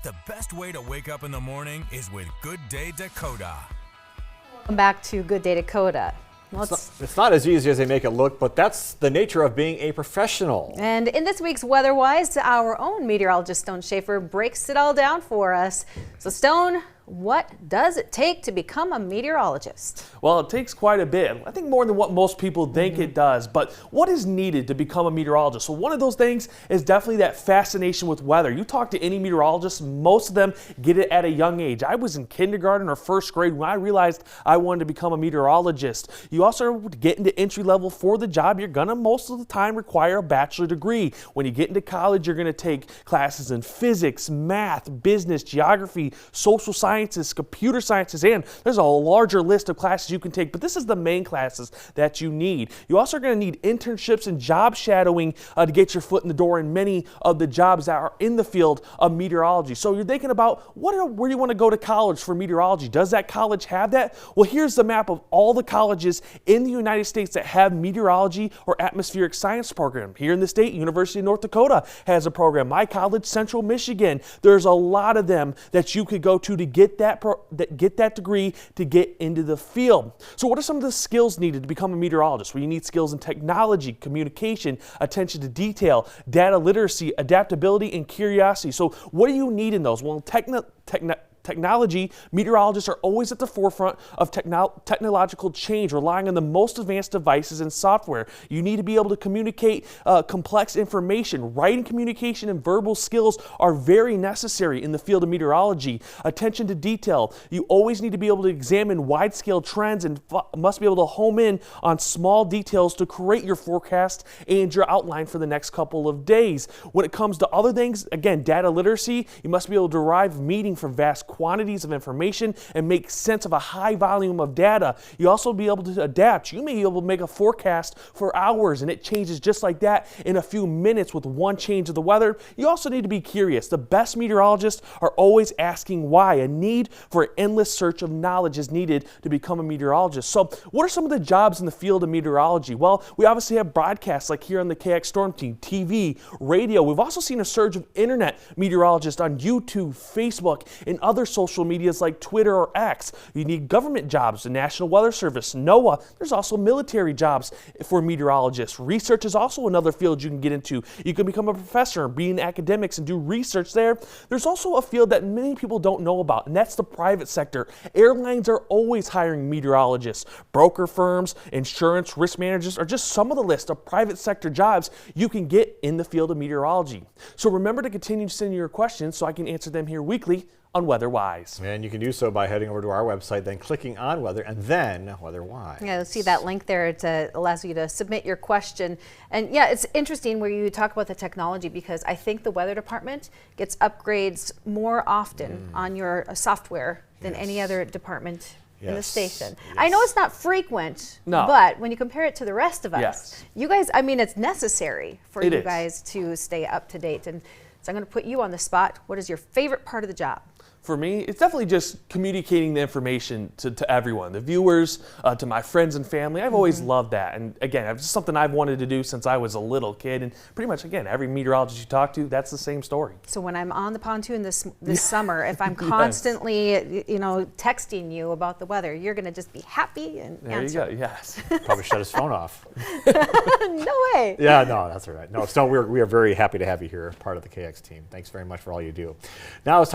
The best way to wake up in the morning is with Good Day Dakota. Welcome back to Good Day Dakota. It's not as easy as they make it look, but that's the nature of being a professional. And in this week's Weather-Wise, our own meteorologist, Stone Schaefer, breaks it all down for us. So, Stone, what does it take to become a meteorologist? Well, it takes quite a bit. I think more than what most people think it does. But what is needed to become a meteorologist? So one of those things is definitely that fascination with weather. You talk to any meteorologist, most of them get it at a young age. I was in kindergarten or first grade when I realized I wanted to become a meteorologist. You also get into entry level for the job. You're going to most of the time require a bachelor degree. When you get into college, you're going to take classes in physics, math, business, geography, social sciences, computer sciences, and there's a larger list of classes you can take, but this is the main classes that you need. You also are going to need internships and job shadowing to get your foot in the door in many of the jobs that are in the field of meteorology. So you're thinking about where you want to go to college for meteorology. Does that college have that? Well, here's the map of all the colleges in the United States that have meteorology or atmospheric science program. Here in the state, University of North Dakota has a program. My college, Central Michigan. There's a lot of them that you could go to get that degree to get into the field. So what are some of the skills needed to become a meteorologist? Well, you need skills in technology, communication, attention to detail, data literacy, adaptability, and curiosity. So what do you need in those? Well, technology, meteorologists are always at the forefront of technological change, relying on the most advanced devices and software. You need to be able to communicate complex information. Writing communication and verbal skills are very necessary in the field of meteorology. Attention to detail. You always need to be able to examine wide-scale trends and must be able to home in on small details to create your forecast and your outline for the next couple of days. When it comes to other things, again, data literacy, you must be able to derive meaning from vast quantities of information and make sense of a high volume of data. You also be able to adapt. You may be able to make a forecast for hours and it changes just like that in a few minutes with one change of the weather. You also need to be curious. The best meteorologists are always asking why. A need for an endless search of knowledge is needed to become a meteorologist. So what are some of the jobs in the field of meteorology? Well, we obviously have broadcasts like here on the KX Storm Team, TV, radio. We've also seen a surge of internet meteorologists on YouTube, Facebook, and other social medias like Twitter or X. You need government jobs, the National Weather Service, NOAA. There's also military jobs for meteorologists. Research is also another field you can get into. You can become a professor, be in academics, and do research there. There's also a field that many people don't know about, and that's the private sector. Airlines are always hiring meteorologists. Broker firms, insurance, risk managers are just some of the list of private sector jobs you can get in the field of meteorology. So remember to continue to send your questions so I can answer them here weekly on Weather-Wise. And you can do so by heading over to our website, then clicking on Weather, and then Weather-Wise. Yeah, see that link there. It allows you to submit your question. And yeah, it's interesting where you talk about the technology because I think the weather department gets upgrades more often on your software than any other department in the station. Yes. I know it's not frequent, but when you compare it to the rest of us, you guys, I mean, it's necessary for you guys to stay up to date. And so I'm going to put you on the spot. What is your favorite part of the job? For me, it's definitely just communicating the information to everyone, the viewers, to my friends and family. I've always loved that. And again, it's just something I've wanted to do since I was a little kid. And pretty much, again, every meteorologist you talk to, that's the same story. So when I'm on the pontoon this summer, if I'm constantly, texting you about the weather, you're going to just be happy and answer. There you go, yes. Probably shut his phone off. No way. Yeah, no, that's all right. No, Stone, we are very happy to have you here, part of the KX team. Thanks very much for all you do. Now it's time